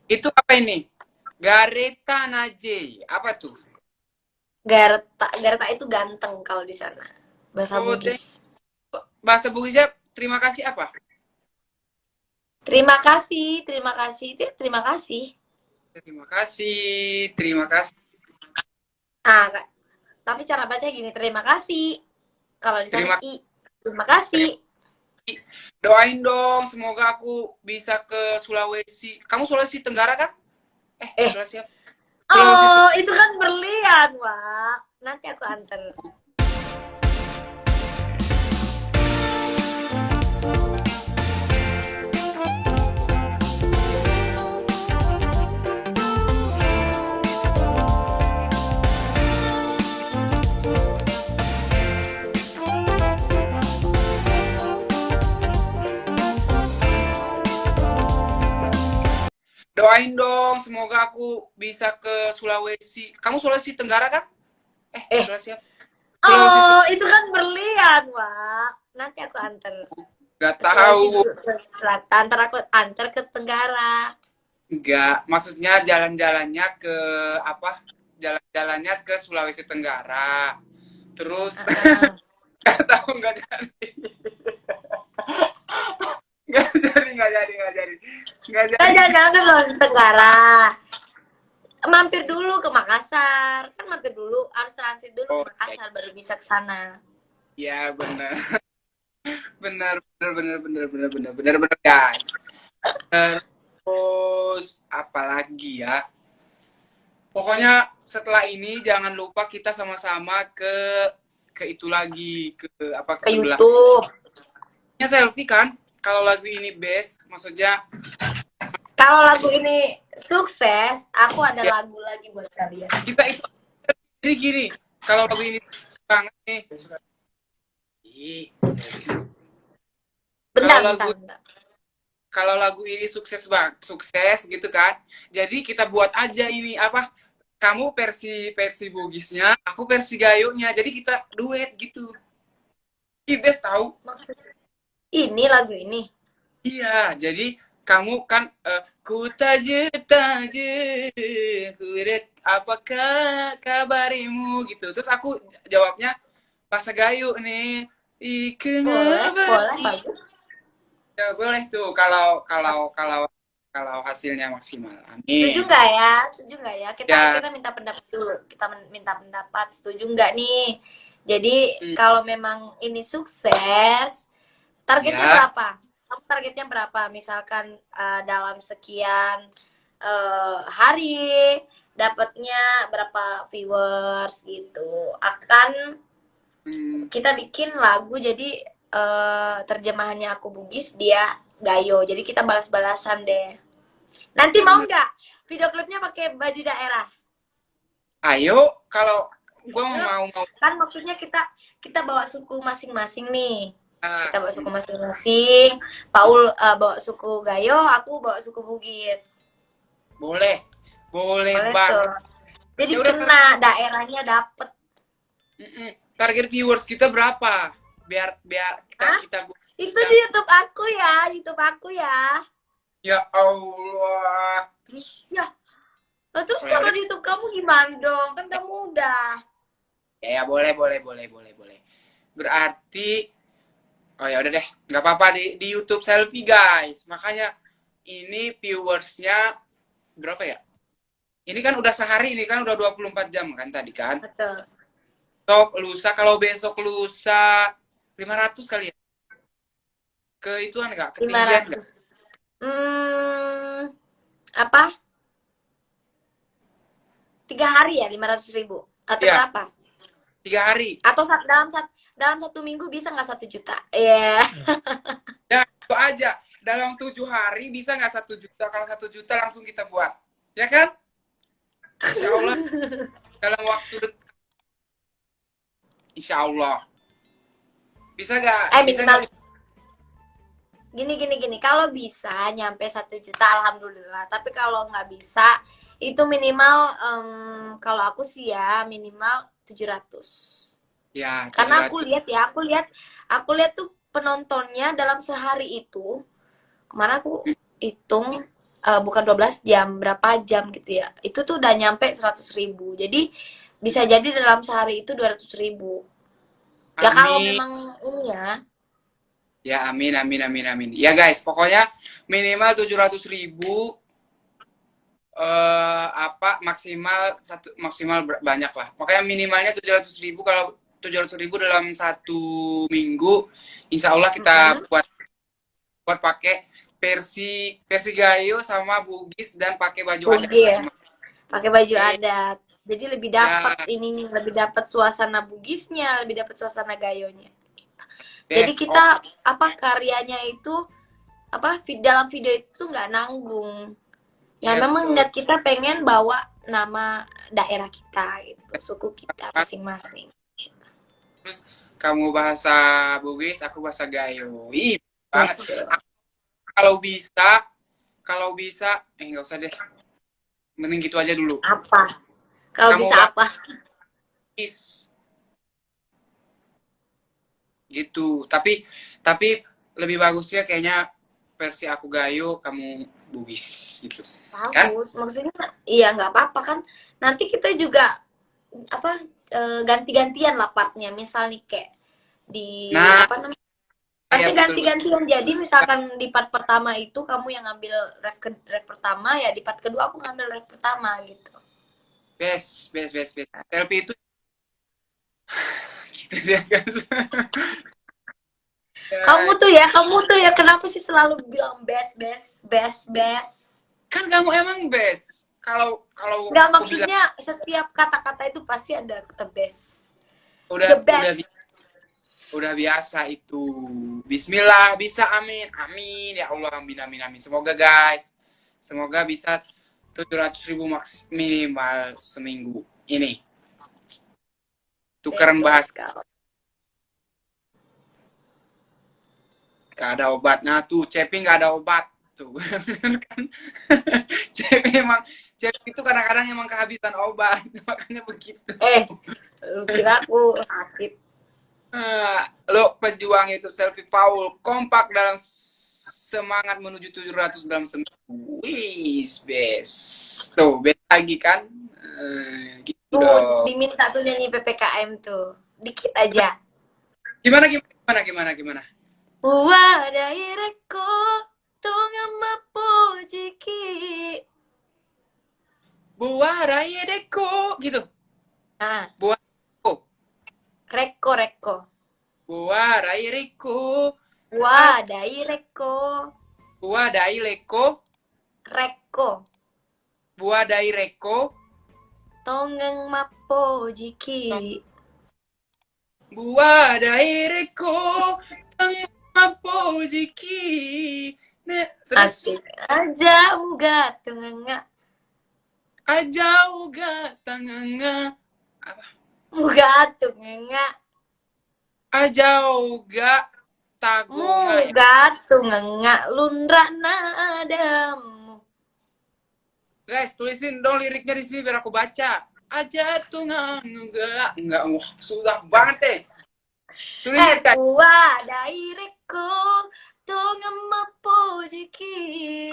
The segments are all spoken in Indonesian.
Itu apa ini? Gareta Najee. Apa tuh? Garta itu ganteng kalau di sana. Bahasa Oh, Bugis. bahasa Bugisnya terima kasih apa? Terima kasih, terima kasih. Itu ya, terima kasih. Terima kasih, terima kasih, Ah, tapi cara baca gini, terima kasih. Kalau di sana terima I. Terima kasih. terima. Doain dong, semoga aku bisa ke Sulawesi. Kamu Sulawesi Tenggara kan? Eh, Sulawesi apa? Sulawesi oh, itu kan berlian, Wak. Nanti aku anter. Doain dong, semoga aku bisa ke Sulawesi. Kamu Sulawesi Tenggara kan? Eh, Sulawesi apa? Sulawesi oh, itu kan berlian, Wak. Nanti aku anter. Gak Sulawesi tahu. dulu ke selatan, ntar aku antar ke Tenggara. Enggak, maksudnya jalan-jalannya ke apa? Jalan-jalannya ke Sulawesi Tenggara. Terus Uh-uh. nggak tahu nggak jadi, nggak Kan jadi. jangan ke Sulawesi Tenggara. Mampir dulu ke Makassar. Kan mampir dulu, harus transit dulu ke Oh ya, Makassar baru bisa ke sana. ya benar, benar, benar, benar, benar, benar, benar, benar, benar, guys. Terus apa lagi ya? Pokoknya setelah ini jangan lupa kita sama-sama ke itu lagi, ke apa, ke Ke sebelah. YouTube. Ya selfie kan? Kalau lagu ini best, maksudnya Kalau lagu ini sukses, aku ada ya lagu lagi buat kalian. kita itu jadi gini. Kalau lagu ini banget nih, ih, kalau Bentar, lagu bentar, bentar. kalau lagu ini sukses bang, sukses gitu kan. Jadi kita buat aja ini apa? Kamu versi versi Bugisnya, aku versi Gayonya. Jadi kita duet gitu. Ih, best tahu. Maksudnya ini lagu ini. Iya, jadi kamu kan ku taje taje kuret apakah kabarimu gitu. Terus aku jawabnya bahasa Gayo nih. Ikenya Boleh, boleh, beri. bagus. Ya, boleh tuh kalau hasilnya maksimal. Setuju Amin. nggak ya? Setuju nggak ya? Kita Ya, kita minta pendapat dulu. Kita minta pendapat. Setuju nggak nih? Jadi mm, kalau memang ini sukses, targetnya ya. berapa? Kamu targetnya berapa? Misalkan dalam sekian hari dapatnya berapa viewers gitu. Akan mm, kita bikin lagu jadi terjemahannya aku Bugis, dia Gayo. Jadi kita balas-balasan deh. Nanti ya mau bener. nggak video klipnya pakai baju daerah? Ayo, kalau gua Yuk, mau kan maksudnya kita kita bawa suku masing-masing nih. ah, Kita bawa suku masing-masing. Paul bawa suku Gayo, aku bawa suku Bugis. boleh, boleh Boleh tuh. banget. Jadi Ya udah, kena daerahnya dapet. target viewers kita berapa? Biar biar kita Hah? kita Itu kita di YouTube aku ya, YouTube aku ya. ya Allah. Terus Ya, lah terus oh ya kalau udah. di YouTube kamu gimana dong? Kan kamu udah. Ya, boleh, boleh, boleh, boleh, boleh. Berarti oh ya udah deh, nggak apa-apa di YouTube selfie guys. Makanya ini viewersnya berapa ya? Ini kan udah sehari, ini kan udah 24 jam kan tadi kan. Betul. Besok lusa, kalau besok lusa 500 kali ya. Ke ituan nggak? Ketinggian nggak? 500. Hmm, apa? 3 hari ya 500.000 atau Iya, berapa? 3 hari. Atau dalam 1 minggu bisa nggak 1 juta? Iya. Yeah. Ya, itu aja. Dalam 7 hari bisa nggak 1 juta? Kalau 1 juta langsung kita buat. Ya kan? Insya Allah dalam waktu dekat. Insya Allah. Bisa nggak? Bisa nggak? Minimal gini. Kalau bisa nyampe 1 juta, alhamdulillah. Tapi kalau nggak bisa, itu minimal kalau aku sih ya minimal 700. Ya, tujuh Karena ratus. aku lihat tuh penontonnya dalam sehari itu, kemarin aku hitung bukan 12 jam, berapa jam gitu ya. Itu tuh udah nyampe 100.000. Jadi bisa jadi dalam sehari itu 200.000. Ya kalau Amin. memang ini ya. Ya, amin, amin, amin, amin. Ya guys, pokoknya minimal 700.000, maksimal banyak lah. Makanya minimalnya 700.000. Kalau 700.000 dalam 1 minggu, insya Allah kita Mm-mm. buat pakai versi versi Gayo sama Bugis dan pakai baju adat Bugis ya. semua. Pakai baju Oke, adat. Jadi lebih ya, dapat ininya, lebih dapat suasana Bugisnya, lebih dapat suasana Gayonya. Jadi best. Oh, kita apa karyanya itu apa dalam video itu nggak nanggung. Ya iya memang betul. niat kita pengen bawa nama daerah kita gitu, suku kita masing-masing. Terus kamu bahasa Bugis, aku bahasa Gayo. Ih, banget. Betul. Kalau bisa, kalau bisa, nggak usah deh. Mending gitu aja dulu. Apa? Kalau Kamu bisa apa? Bugis, gitu. Tapi lebih bagusnya kayaknya versi aku Gayo, kamu Bugis, gitu. Kan? Bagus. Maksudnya iya nggak apa-apa kan. Nanti kita juga apa ganti-gantian lah partnya. Misal nih kayak di Nah, apa namanya? ya Partnya betul betul. ganti-gantian. Jadi misalkan di part pertama itu kamu yang ngambil ref pertama ya di part kedua aku ngambil ref pertama gitu. Best, best, best, best. Selfie itu gitu ya guys. Ya, Kamu tuh ya kenapa sih selalu bilang best best best best? kan kamu emang best. Kalau kalau Nggak aku bilang maksudnya setiap kata-kata itu pasti ada kata best. udah The udah best. udah biasa itu. Bismillah, bisa, amin, amin ya Allah, amin, amin, amin. Semoga guys, semoga bisa 700.000 minimal seminggu ini. Tukeran Bagus bahasa, kalau. gak ada obatnya tuh. Cepi gak ada obat tuh. Bener kan? Cepi emang, Cepi itu kadang-kadang emang kehabisan obat, makanya begitu. Lu kira aku sakit. Lo pejuang itu selfie foul kompak dalam semangat menuju 700 dalam seminggu. Wis, best. Tuh, best lagi kan? Gitu Tuh dong. diminta tuh nyanyi PPKM tuh. Dikit aja. Gimana, gimana, gimana, gimana? Wadaireko tongamapo jiki. Buah raya deko, gitu. Nah, Buah deko. reko reko. Buah raya deko. Wadaireko Buah dai leko. reko Buah dai reko. tongeng mapo jiki. Buah dai reko. Tengah poziki. Nah, terus Asik aja muga tungengak. ajau ga tanganga. Apa? Muga tungengak. Ajau ga tagonga ya. Muga tungengak lundra nadamu. Guys, tulisin dong liriknya di sini biar aku baca. Aja tuh enggak, wah sudah banget deh. Tulisin guys. Pua daireko tongeng mapo jiki.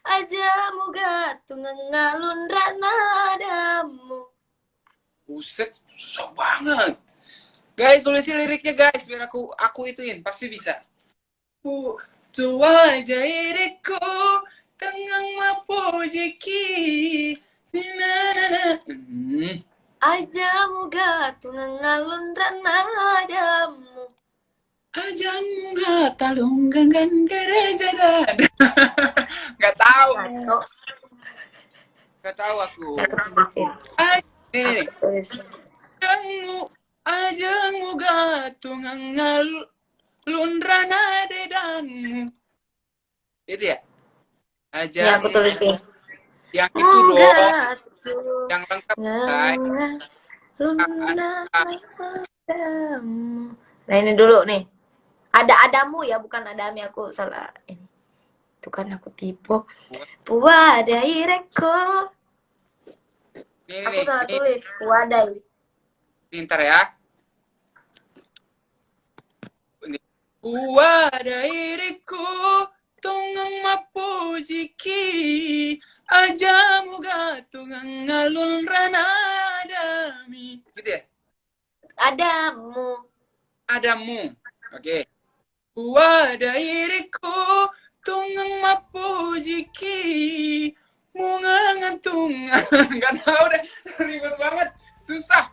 Aja muga tungengak lundra nadamu. Buset, susah banget. Guys, tulisin liriknya guys biar aku ituin, pasti bisa. Bu tua jaireko tengang mapo jeki. Aja muga tungengak lundra nadamu. Ajang nggak talunggangan gereja dan nggak tahu, Ngaco. nggak tahu aku. Aku tulisin. Aku Nih, tulisin. ajangmu gatungan ngal lundrana dedanmu. Itu ya? Ini aku Ajang tulisin. yang itu Muga dong, yang lengkap guys. tungengak lundra nadamu. Nah ini dulu nih. Ada adamu ya, bukan adami aku salah ini. Itu kan aku tipu. Puwadai reko. Nih, Aku nih, salah nih, tulis. Puwadai. nih, ntar ya. Wadai riku tungang mapujiki ajamu ga tungang ngalun ranadami. Gitu ya? Adamu. Oke. Wadairiku tungang mapujiki mungangan tungang. Gak tahu deh, ribet banget, susah.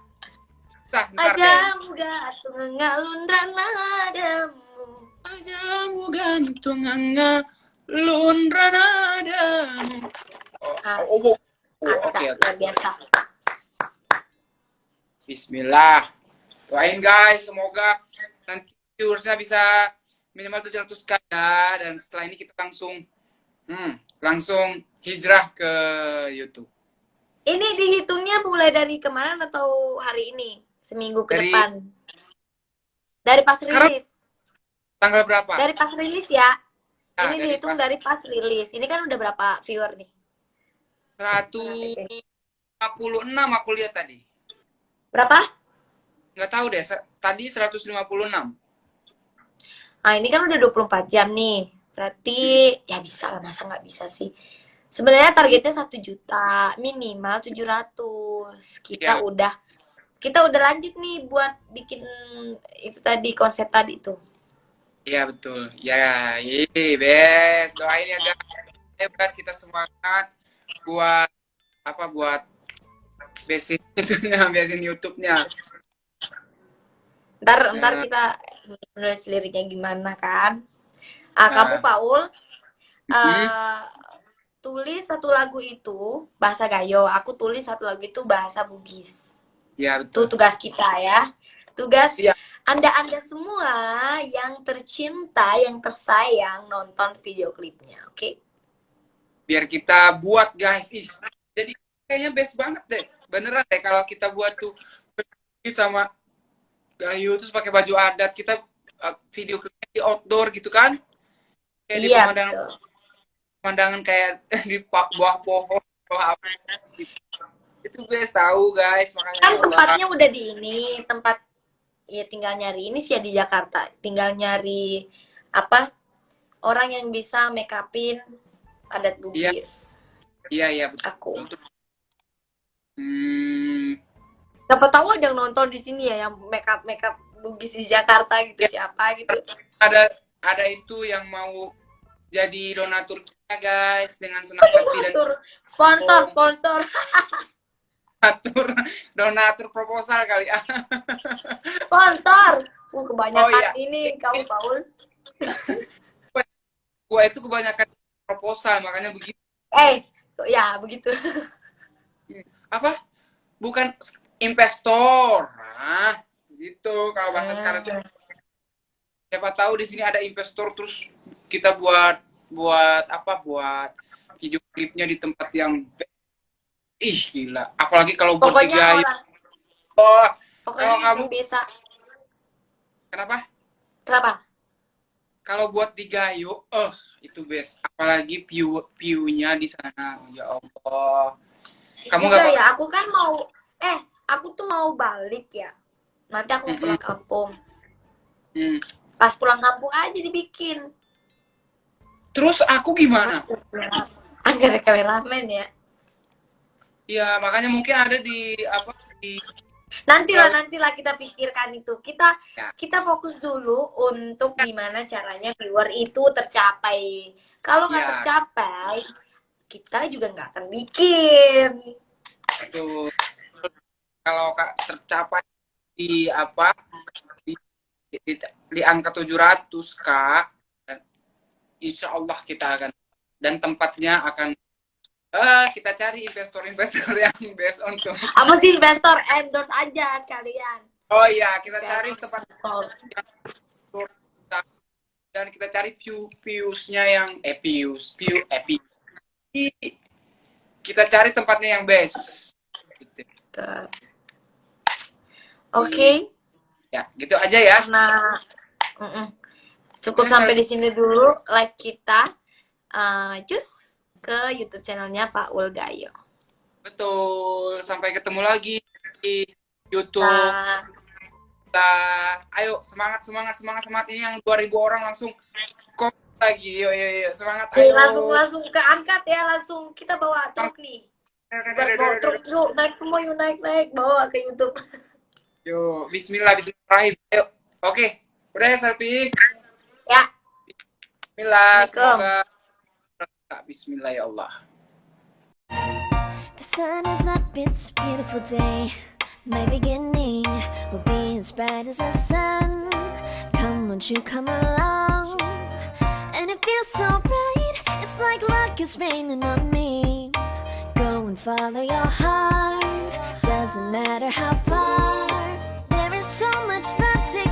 Ntar deh. Ajamu gantung ngalun ranadamu. Ajamu gantung ngalun ranadamu. Oke. Luar biasa. Bismillah. Doain guys, semoga nanti viewersnya bisa minimal 700k ya. Dan setelah ini kita langsung hijrah ke YouTube. Ini dihitungnya mulai dari kemarin atau hari ini? Seminggu ke depan? Dari pas rilis. Tanggal berapa? Dari pas rilis ya. Nah, ini dihitung dari pas rilis. Ini kan udah berapa viewer nih? 156 aku lihat tadi. Berapa? Nggak tahu deh, tadi 156. Nah, ini kan udah 24 jam nih. Berarti ya bisa lah, masa nggak bisa sih? Sebenarnya targetnya 1 juta, minimal 700. Kita udah lanjut nih buat bikin itu tadi, konsep tadi tuh. Iya betul. Ya, bes. Doain ya guys, kita semangat buat besin YouTube-nya. Ntar kita nulis liriknya gimana kan? Kamu Paul tulis satu lagu itu bahasa Gayo, aku tulis satu lagu itu bahasa Bugis. Ya betul. Itu tugas kita ya. Tugas ya. Anda semua yang tercinta, yang tersayang nonton video klipnya, oke? Biar kita buat guys, jadi kayaknya best banget deh. Beneran deh kalau kita buat tuh sama Gayo terus pakai baju adat, kita video klipnya di outdoor gitu kan? Kayak di pemandangan kayak di bawah pohon, bawah apa gitu. Itu best tahu guys, makanya kan tempatnya udah di ini, tempat ya tinggal nyari ini sih ya di Jakarta. Tinggal nyari orang yang bisa make upin adat Bugis. Iya betul. Aku. Siapa tahu ada yang nonton di sini ya yang make up Bugis di Jakarta gitu, siapa gitu. Ada itu yang mau jadi donatur kita guys dengan senang hati dan sponsor. Donatur proposal kali ya. Sponsor. Kebanyakan ini kamu Paul. Gua itu kebanyakan proposal makanya begitu. Ya begitu. Apa? Bukan investor. Nah, gitu kalau bahasa sekarang. Siapa tahu di sini ada investor terus kita buat video klipnya di tempat yang gila. Apalagi kalau buat Pokoknya kalau kamu bisa. Kenapa? Kalau buat di Gayo, itu best. Apalagi view-nya di sana. Ya Allah. Kamu nggak ya, aku kan aku tuh mau balik ya. Nanti aku mau pulang kampung. Pas pulang kampung aja dibikin. Terus aku gimana? Agak kameramen ya. Ya, makanya mungkin ada di Nantilah kita pikirkan itu. Kita fokus dulu untuk gimana caranya viewer itu tercapai. Kalau nggak tercapai, kita juga nggak akan bikin. Aduh. Kalau tercapai di angka 700 Kak, insya Allah kita akan, dan tempatnya akan kita cari investor yang best untuk apa sih investor, endorse aja sekalian. Oh iya, kita cari tempat dan kita cari viewsnya yang kita cari tempatnya yang best gitu. Oke. Ya, gitu aja ya. Nah, cukup sampai di sini dulu live kita. Cus ke YouTube channelnya Faul Gayo. Betul. Sampai ketemu lagi di YouTube. Ayo semangat ini yang 2000 orang langsung lagi. Yuk. Semangat, Nih, ayo. langsung ke angkat ya, langsung kita bawa truk nih. Bawa truk yuk, naik semua yuk, naik bawa ke YouTube. Yuk, bismillahirrahmanirrahim. Yuk. Oke, udah ya selfie. Ya. Bismillah, Assalamualaikum. semoga bismillah ya Allah. The sun is up, it's a beautiful day. My beginning will be as bright as the sun. Come, won't you come along? And it feels so bright, it's like luck is raining on me. Go and follow your heart, doesn't matter how far. There is so much love to